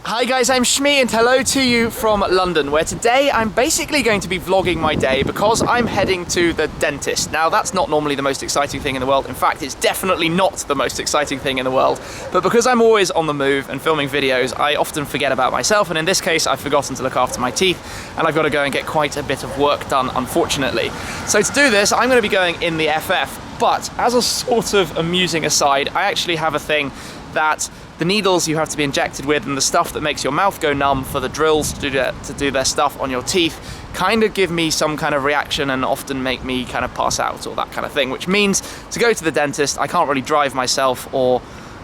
Hi guys, I'm Shmi and hello to you from London, where today I'm basically going to be vlogging my day because I'm heading to the dentist. Now that's not normally the most exciting thing in the world. In fact, it's definitely not the most exciting thing in the world. But because I'm always on the move and filming videos, I often forget about myself, and in this case I've forgotten to look after my teeth and I've got to go and get quite a bit of work done, unfortunately. So to do this, I'm going to be going in the FF, but as a sort of amusing aside, I actually have a thing that the needles you have to be injected with and the stuff that makes your mouth go numb for the drills to do their stuff on your teeth kind of give me some kind of reaction and often make me kind of pass out or that kind of thing, which means to go to the dentist I can't really drive myself, or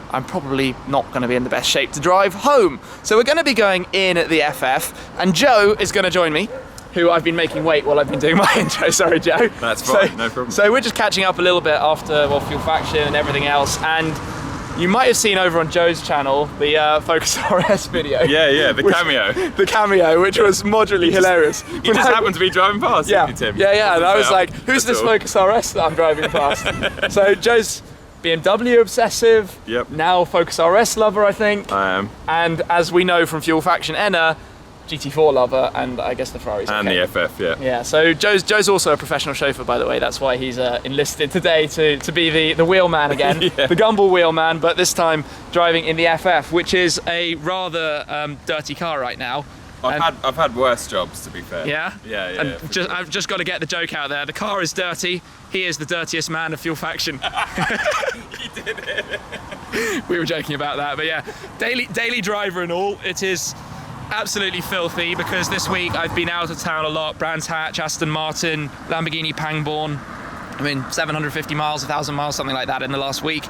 I'm probably not going to be in the best shape to drive home. So we're going to be going in at the FF and Joe is going to join me, who I've been making wait while I've been doing my intro. Sorry, Joe. That's fine, no problem. So we're just catching up a little bit after Fuel Faction and everything else, and you might have seen over on Joe's channel the Focus RS video. Yeah, the cameo. The cameo, which was moderately hilarious. You just happened to be driving past, yeah, didn't you, Tim? Yeah, and I was like, who's this Focus RS that I'm driving past? So Joe's BMW obsessive, yep. Now Focus RS lover, I think. I am. And as we know from Fuel Faction ENA, GT4 lover, and I guess the Ferraris. And okay. the FF, yeah. Yeah, so Joe's also a professional chauffeur, by the way. That's why he's enlisted today to be the wheelman again, yeah. The Gumball wheelman, but this time driving in the FF, which is a rather dirty car right now. I've had worse jobs, to be fair. Yeah? Yeah. And I've just got to get the joke out there. The car is dirty. He is the dirtiest man of Fuel Faction. He did it. We were joking about that, but yeah, daily driver and all, it is absolutely filthy because this week I've been out of town a lot. Brands Hatch, Aston Martin, Lamborghini Pangborn. I mean, 750 miles, 1,000 miles, something like that in the last week.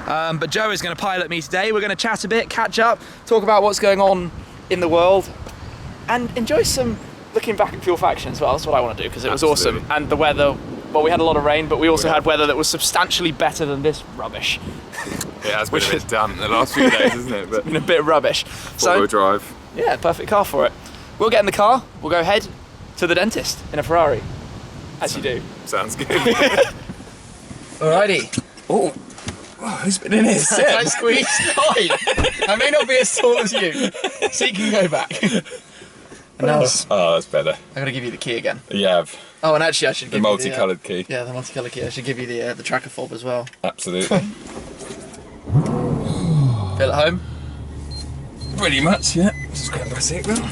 But Joe is going to pilot me today. We're going to chat a bit, catch up, talk about what's going on in the world, and enjoy some looking back at Fuel Faction as well. That's what I want to do because it was awesome. And the weather, well, we had a lot of rain, but we also had weather that was substantially better than this rubbish. It has been a bit damp the last few days, hasn't it? But it's been a bit rubbish. Four-wheel drive. Yeah, perfect car for it. We'll get in the car, we'll go head to the dentist in a Ferrari. As you do. Sounds good. Alrighty. Oh, who's been in here? I squeezed. I may not be as tall as you, so you can go back. And now that's better. I'm going to give you the key again. You have. Oh, and actually I should give you the multicoloured key. Yeah, the multicoloured key. I should give you the tracker fob as well. Absolutely. Feel at home? Pretty much, yeah. Just grab my seatbelt.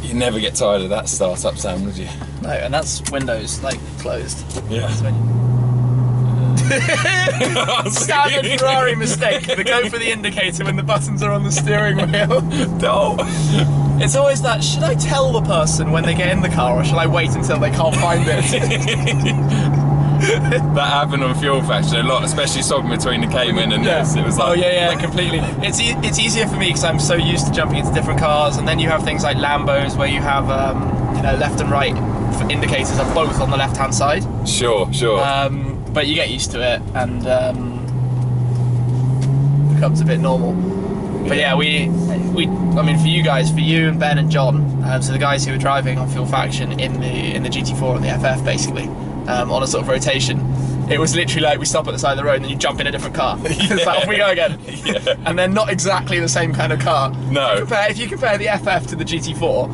You never get tired of that start-up sound, would you? No, and that's windows like closed. Yeah. Standard Ferrari mistake. They go for the indicator when the buttons are on the steering wheel. No. It's always that, should I tell the person when they get in the car or shall I wait until they can't find it? That happened on Fuel Faction a lot, especially swapping between the Cayman and this. It was like, oh yeah, completely. It's easier for me because I'm so used to jumping into different cars, and then you have things like Lambos where you have left and right indicators are both on the left-hand side. Sure. But you get used to it and becomes a bit normal. But yeah, I mean, for you guys, for you and Ben and John, so the guys who were driving on Fuel Faction in the GT4 and the FF, basically. On a sort of rotation, it was literally like we stop at the side of the road and then you jump in a different car. It's like, off we go again. Yeah. And they're not exactly the same kind of car. No. If you compare the FF to the GT4,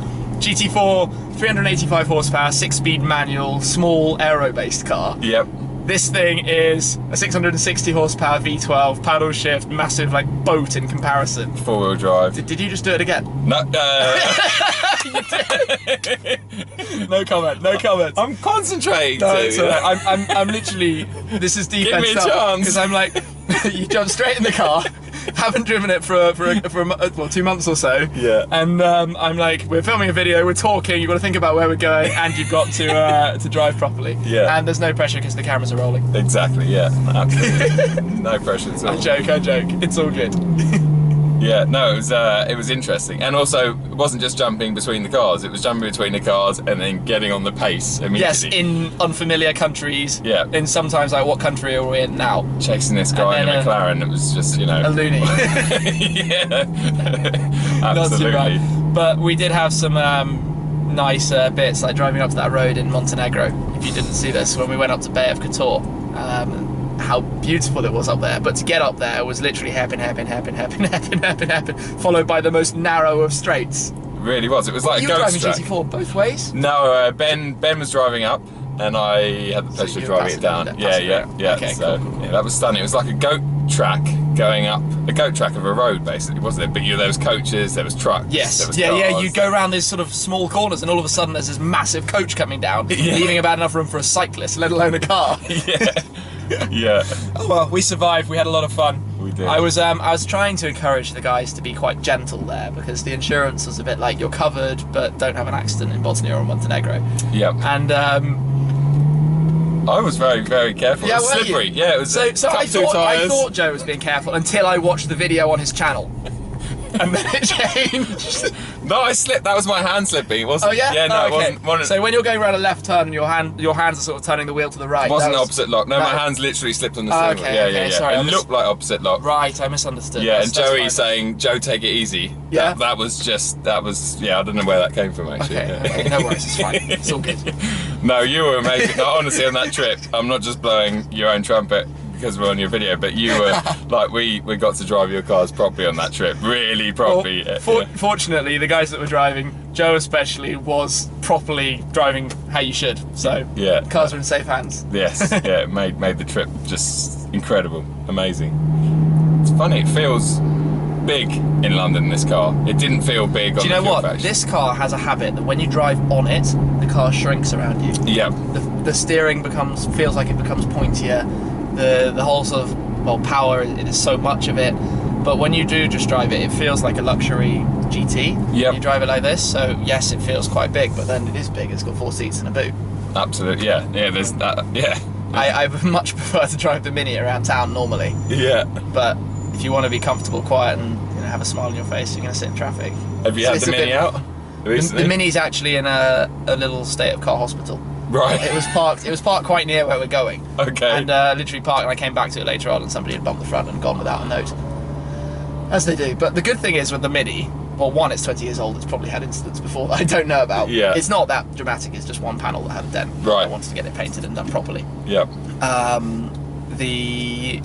385 horsepower, 6-speed manual, small aero-based car. Yep. This thing is a 660 horsepower V12, paddle shift, massive like boat in comparison. 4-wheel drive. Did you just do it again? No. You did. No comment. I'm concentrating. No, it's alright. I'm literally. This is defense. Give me a chance. Because I'm like, you jump straight in the car. Haven't driven it for 2 months or so. Yeah. And I'm like, we're filming a video, we're talking. You've got to think about where we're going, and you've got to drive properly. Yeah. And there's no pressure because the cameras are rolling. Exactly. Yeah. Absolutely. No pressure at all. I joke. It's all good. Yeah, no, it was interesting, and also it wasn't just jumping between the cars; it was jumping between the cars and then getting on the pace immediately. Yes, in unfamiliar countries. Yeah. In sometimes like, what country are we in now? Chasing this guy in a McLaren, it was just, you know, a loony. Yeah, absolutely. Not too bad. But we did have some nice bits, like driving up to that road in Montenegro. If you didn't see this, when we went up to Bay of Kotor. how beautiful it was up there. But to get up there was literally hairpin, followed by the most narrow of straights. It really was. It was like a ghost track. You were driving GT4 both ways? No, Ben was driving up, and I had the pleasure of driving it down. Yeah. Okay, so cool. yeah, that was stunning. It was like a goat track going up, a goat track of a road, basically, wasn't it? But there was coaches, there was trucks. Yes. There was Yeah. cars. You go around these sort of small corners, and all of a sudden there's this massive coach coming down, leaving about enough room for a cyclist, let alone a car. Yeah. Oh well, we survived. We had a lot of fun. We did. I was trying to encourage the guys to be quite gentle there, because the insurance was a bit like, you're covered but don't have an accident in Bosnia or Montenegro. Yep. And I was very, very careful. Yeah, it was were you? slippery. Yeah, it was. So I two tires. thought Joe was being careful until I watched the video on his channel. And then it changed. No, I slipped. That was my hand slipping. It wasn't. Oh yeah? Yeah, no, okay. it wasn't. So when you're going around a left turn and your hands are sort of turning the wheel to the right. It wasn't that was, opposite lock. No, my hands literally slipped on the steering wheel. Okay, Yeah. sorry, It looked like opposite lock. Right, I misunderstood. Yeah, That's and Joey fine. saying, "Joe, take it easy." Yeah. That was. Yeah, I don't know where that came from actually. Okay, no worries, it's fine. It's all good. No, you were amazing. No, honestly, on that trip, I'm not just blowing your own trumpet because we're on your video, but you were like, we got to drive your cars properly on that trip, really properly. Well, fortunately, the guys that were driving, Joe especially, was properly driving how you should. So Yeah. cars are in safe hands. Yes, yeah, it made the trip just incredible, amazing. It's funny, it feels big in London, this car. It didn't feel big on Do you know the Fuel what? Faction. This car has a habit that when you drive on it, the car shrinks around you. Yeah. The steering feels like it becomes pointier. The whole sort of, power, it is so much of it. But when you do just drive it, it feels like a luxury GT. Yep. You drive it like this, so yes, it feels quite big, but then it is big. It's got 4 seats and a boot. Absolutely, yeah. There's that, yeah. I much prefer to drive the Mini around town normally. Yeah. But if you want to be comfortable, quiet, and have a smile on your face, you're going to sit in traffic. Have you had the Mini out recently? The Mini's actually in a little state of car hospital. Right. It was parked quite near where we're going. Okay. And literally parked, and I came back to it later on, and somebody had bumped the front and gone without a note. As they do. But the good thing is with the Mini, well, one, it's 20 years old. It's probably had incidents before that I don't know about. Yeah. It's not that dramatic. It's just one panel that had a dent. Right. I wanted to get it painted and done properly. Yep. The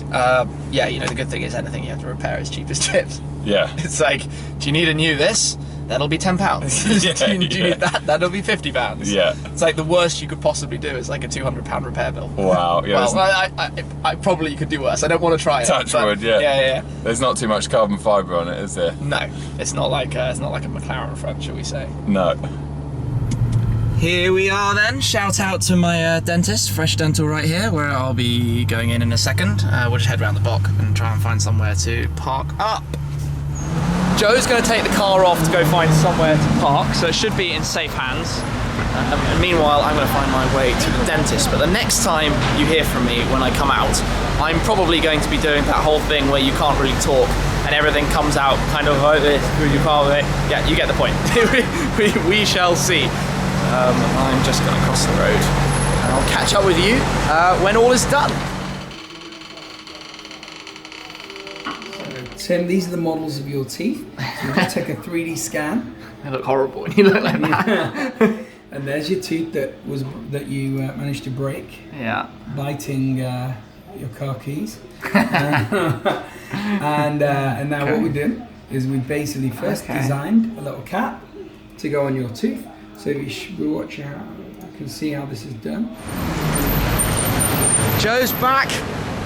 good thing is anything you have to repair is cheap as chips. Yeah. It's like, do you need a new this? That'll be £10. do you need that? That'll be £50. Yeah. It's like the worst you could possibly do is like a £200 repair bill. Wow. Yeah. Well, I probably could do worse. I don't want to try it. Touch wood. Yeah. Yeah. There's not too much carbon fibre on it, is there? No, it's not like a McLaren front, shall we say? No. Here we are then. Shout out to my dentist, Fresh Dental right here, where I'll be going in a second. We'll just head round the block and try and find somewhere to park up. Joe's going to take the car off to go find somewhere to park, so it should be in safe hands. And meanwhile, I'm going to find my way to the dentist. But the next time you hear from me when I come out, I'm probably going to be doing that whole thing where you can't really talk and everything comes out kind of like this. Yeah, you get the point. we shall see. I'm just going to cross the road and I'll catch up with you when all is done. Tim, these are the models of your teeth. So we're going to take a 3D scan. They look horrible when you look like that. And there's your tooth that you managed to break. Yeah. Biting your car keys. And now what we did is we basically first designed a little cap to go on your tooth. So we'll watch how you can see how this is done. Joe's back.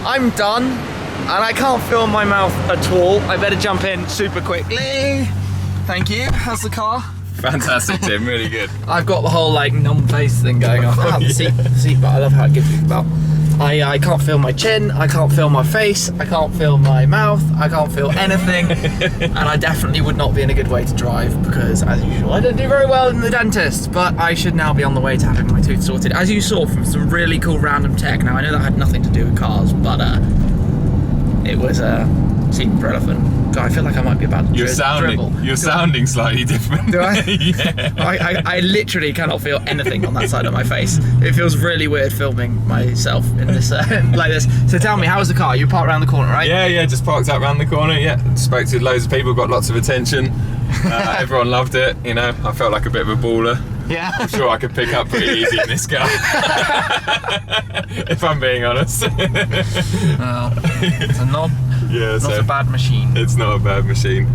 I'm done. And I can't feel my mouth at all. I better jump in super quickly. Thank you. How's the car? Fantastic, Tim. Really good. I've got the whole like numb face thing going on. The seat, but I love how it gives you about. I can't feel my chin. I can't feel my face. I can't feel my mouth. I can't feel anything. And I definitely would not be in a good way to drive because, as usual, I don't do very well in the dentist. But I should now be on the way to having my tooth sorted, as you saw from some really cool random tech. Now I know that had nothing to do with cars, but it was seemed relevant. God, I feel like I might be about to dribble. You're sounding slightly different. Do I? Yeah. I literally cannot feel anything on that side of my face. It feels really weird filming myself in this like this. So tell me, how was the car? You parked around the corner, right? Yeah, just parked out around the corner. Yeah, spoke to loads of people, got lots of attention. Everyone loved it. I felt like a bit of a baller. Yeah. I'm sure I could pick up pretty easy in this car. If I'm being honest. Well, it's not a bad machine. It's not a bad machine.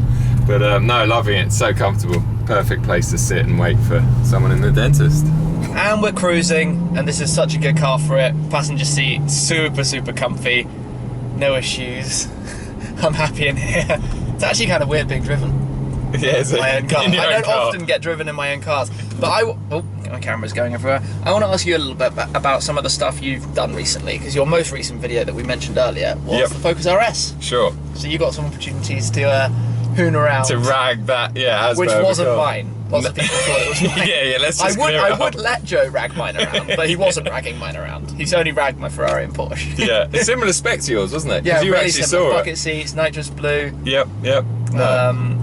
But no, loving it. It's so comfortable. Perfect place to sit and wait for someone in the dentist. And we're cruising, and this is such a good car for it. Passenger seat, super comfy. No issues. I'm happy in here. It's actually kind of weird being driven. Yeah, it's My own car. I don't car. often get driven in my own cars, but oh, my camera's going everywhere. I want to ask you a little bit about some of the stuff you've done recently, because your most recent video that we mentioned earlier was the Focus RS. Sure. So you got some opportunities to hoon around. To rag that, yeah, which wasn't mine. Lots of people thought it was mine. Yeah, let's just I would let Joe rag mine around, but he wasn't ragging mine around. He's only ragged my Ferrari and Porsche. Yeah, similar spec to yours, wasn't it? Yeah, you really actually similar. saw Bucket seats, nitrous blue. Yep. No.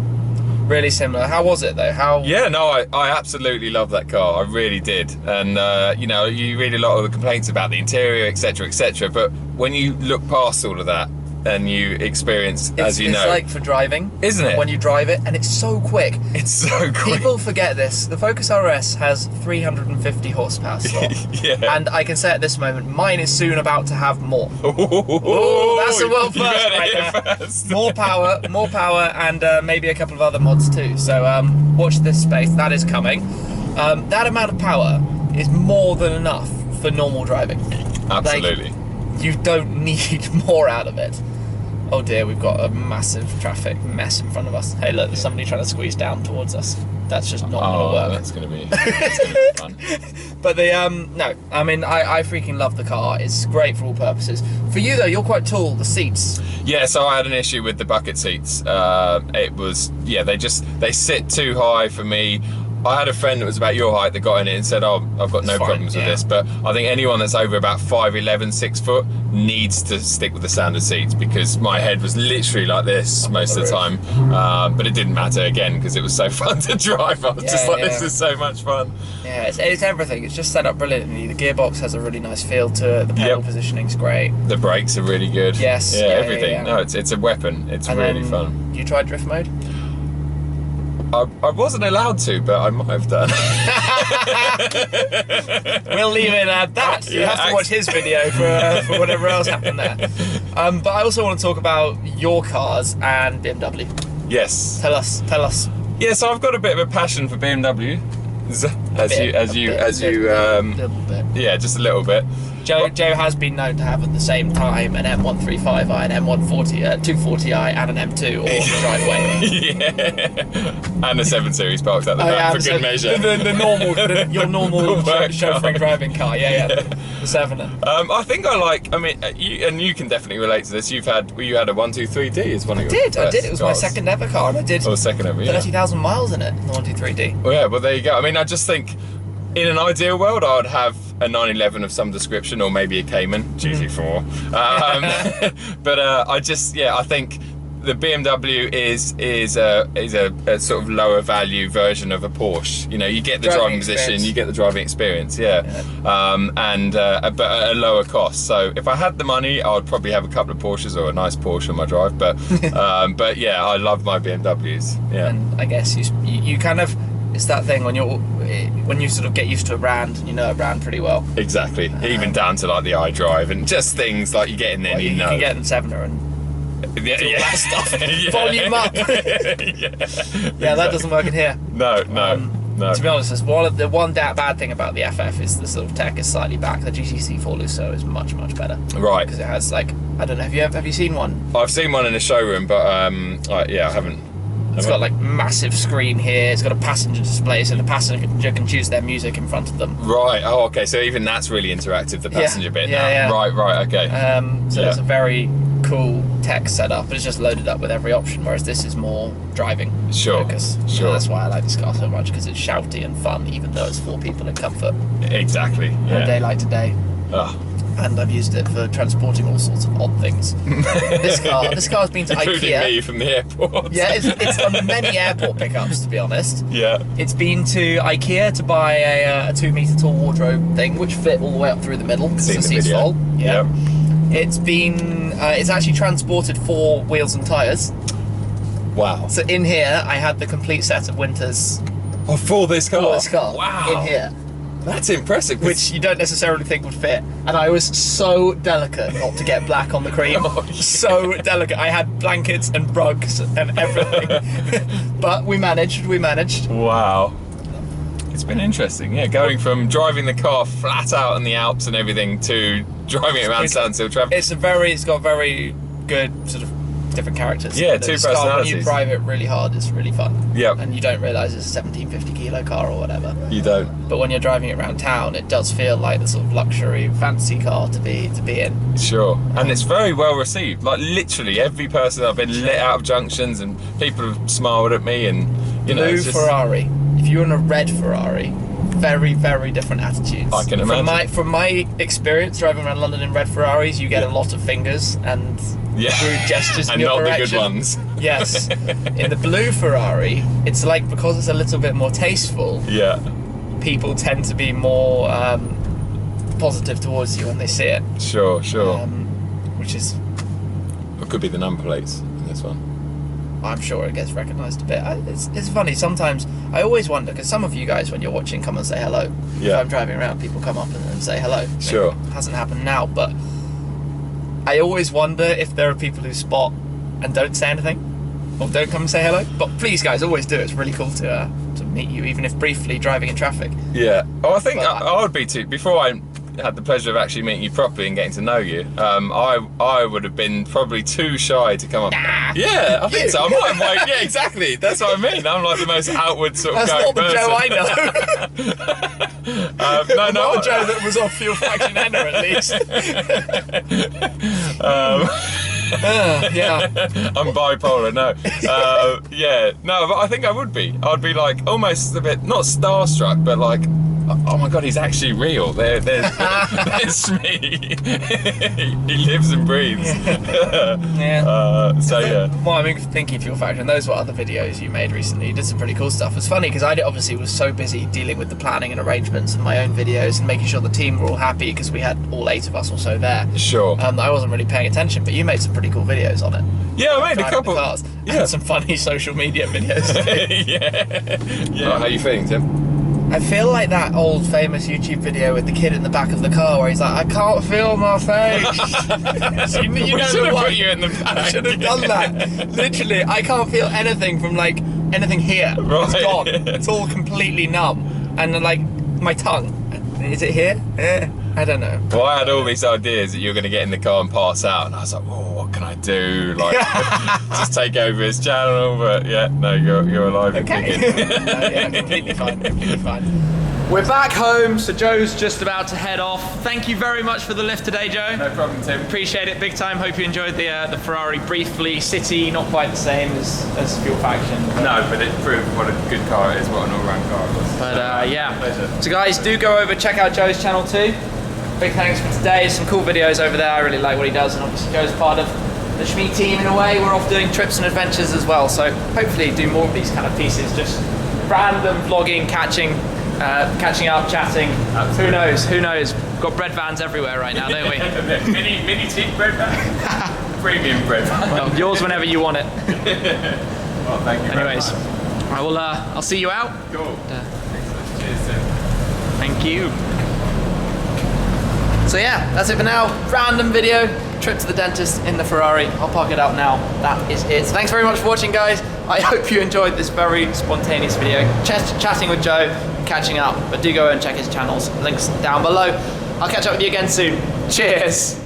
Really similar. How was it though? Yeah, no, I absolutely love that car. I really did. And you know, you read a lot of the complaints about the interior, etc., but when you look past all of that and you experience, as you know, it's like for driving, isn't it? When you drive it, and it's so quick. It's so quick. People forget this. The Focus RS has 350 horsepower still. Yeah. And I can say at this moment, mine is soon about to have more. Ooh, That's a world you first heard it right here there. first. More power, and maybe a couple of other mods too. So watch this space. That is coming. That amount of power is more than enough for normal driving. Absolutely. Like, you don't need more out of it. Oh dear, we've got a massive traffic mess in front of us. Hey look, there's somebody trying to squeeze down towards us. That's just not gonna work. That's gonna be fun. But the no, I mean I freaking love the car. It's great for all purposes. For you though, you're quite tall, the seats. Yeah, so I had an issue with the bucket seats. It was, yeah, they sit too high for me. I had a friend that was about your height that got in it and said, oh, I've got no problems with this. But I think anyone that's over about 5'11", 6 foot needs to stick with the standard seats, because my head was literally like this most of the time. But it didn't matter again because it was so fun to drive. I was just like, this is so much fun. Yeah, it's everything. It's just set up brilliantly. The gearbox has a really nice feel to it. The pedal positioning's great. The brakes are really good. Yes. Yeah, everything. No, it's a weapon. It's really fun. You tried drift mode? I wasn't allowed to, but I might have done. We'll leave it at that. You have to watch his video for whatever else happened there. But I also want to talk about your cars and BMW. Yes. Tell us. Yeah, so I've got a bit of a passion for BMW. As you yeah, just a little bit. Joe has been known to have at the same time an M135i, an M140, 240i, and an M2 all on the driveway. Yeah, and a 7 Series parked at the back for good measure. Your normal chauffeuring driving car. Yeah. The 7. I think I like. I mean, you can definitely relate to this. You had a 123D as one of your I did. It was my second ever car, and I did 30,000 miles in it. The 123D. Well, yeah. Well, there you go. I mean, I just think, in an ideal world, I would have a 911 of some description, or maybe a Cayman GT4. But I think the BMW is a sort of lower value version of a Porsche. You know, you get the driving position, you get the driving experience, but at a lower cost. So if I had the money, I would probably have a couple of Porsches or a nice Porsche on my drive. But yeah, I love my BMWs. Yeah, and I guess you kind of. It's that thing when you sort of get used to a brand and you know a brand pretty well. Exactly. Even down to like the iDrive and just things like you get in there and you know. You can get in 7er and do all that stuff. Volume up. Yeah, that doesn't work in here. No. To be honest, the one bad thing about the FF is the sort of tech is slightly back. The GTC 4 Lusso is much better. Right. Because it has like, I don't know, have you seen one? I've seen one in a showroom, but I haven't. It's got like massive screen here. It's got a passenger display, so the passenger can choose their music in front of them. Right. Oh, okay. So even that's really interactive. The passenger bit now. Yeah. Right. Okay. It's a very cool tech setup, but it's just loaded up with every option. Whereas this is more driving focus. Sure. So that's why I like this car so much, because it's shouty and fun, even though it's 4 people in comfort. Exactly. Yeah. A day like today. Oh. And I've used it for transporting all sorts of odd things. This car's been to Including IKEA. me from the airport. Yeah, it's on many airport pickups, to be honest. Yeah. It's been to IKEA to buy a 2 metre tall wardrobe thing, which fit all the way up through the middle because the seats fold. Yeah. It's been. It's actually transported 4 wheels and tyres. Wow. So in here, I had the complete set of Winter's Oh, for this car? For this car. Wow. In here. That's impressive. 'cause- Which you don't necessarily think would fit. And I was so delicate not to get black on the cream. Oh, yeah. So delicate. I had blankets and rugs and everything. But we managed. Wow. It's been interesting, yeah, going from driving the car flat out in the Alps and everything to driving it around standstill traffic. It's got very good sort of different characters. Yeah, two This car, when personalities. you drive it really hard, it's really fun. Yep. And you don't realise it's a 1750 kilo car or whatever. You don't. But when you're driving it around town, it does feel like the sort of luxury fancy car to be in. Sure. And it's very well received. Like literally every person I've been lit out of junctions and people have smiled at me and you know. Blue It's just, Ferrari. If you're in a red Ferrari, very, very different attitudes. I can imagine. From my experience driving around London in red Ferraris, you get a lot of fingers and rude gestures in and your not direction. the good ones. Yes. In the blue Ferrari, it's like because it's a little bit more tasteful, Yeah. people tend to be more positive towards you when they see it. Sure. Which is, It could be the number plates in this one. I'm sure it gets recognised a bit. It's funny, sometimes I always wonder, because some of you guys when you're watching come and say hello. Yeah. If I'm driving around, people come up and say hello. Sure. It hasn't happened now, but I always wonder if there are people who spot and don't say anything, or don't come and say hello. But please guys, always do. It's really cool to meet you, even if briefly driving in traffic. Yeah. Oh, I think But- I would be too. Before I had the pleasure of actually meeting you properly and getting to know you, I would have been probably too shy to come up. Nah. Yeah, I think so. I might have like, yeah, exactly. That's what I mean. I'm like the most outward sort of That's going not the person. Joe I know. No, Not the Joe that was off Fuel Faction ENA, at least. Yeah. I'm bipolar, no. Yeah, no, but I think I would be. I'd be like almost a bit, not starstruck, but like, oh my god, he's actually real. There's me. He lives and breathes. Yeah. So yeah. Well, I mean, thinking Fuel Faction, those were other videos you made recently. You did some pretty cool stuff. It's funny because I obviously was so busy dealing with the planning and arrangements and my own videos and making sure the team were all happy because we had all 8 of us or so there. Sure. I wasn't really paying attention, but you made some pretty cool videos on it. Yeah, I made a Driving couple. the cars. Yeah. And some funny social media videos. Yeah. How you feeling, Tim? I feel like that old famous YouTube video with the kid in the back of the car where he's like, I can't feel my face. you We know should the have one. put you in the back. I should have done that. Literally, I can't feel anything from like anything here. Right. It's gone. It's all completely numb. And like my tongue, is it here? I don't know. Well, I had all these ideas that you were going to get in the car and pass out, and I was like, "Oh, what can I do? Like, just take over his channel?" But yeah, no, you're alive and Okay. kicking. Yeah, completely fine. We're back home, so Joe's just about to head off. Thank you very much for the lift today, Joe. No problem, Tim. Appreciate it big time. Hope you enjoyed the Ferrari briefly. City, not quite the same as Fuel Faction. No, but it proved what a good car it is, what an all-round car it was. But yeah. Pleasure. So guys, do go over, check out Joe's channel too. Big thanks for today. Some cool videos over there. I really like what he does, and obviously Joe's part of the Schmee team in a way. We're off doing trips and adventures as well, so hopefully do more of these kind of pieces, just random vlogging, catching up, chatting. Who knows? Got bread vans everywhere right now, don't we? mini cheap bread van. Premium bread van. Well, yours whenever you want it. Well, thank you very Anyways, much. I will. I'll see you out. Cool. Excellent. Cheers, Tim. Thank you. So yeah, that's it for now. Random video, trip to the dentist in the Ferrari. I'll park it up now. That is it. So thanks very much for watching, guys. I hope you enjoyed this very spontaneous video. Chatting with Joe, catching up. But do go and check his channels. Links down below. I'll catch up with you again soon. Cheers.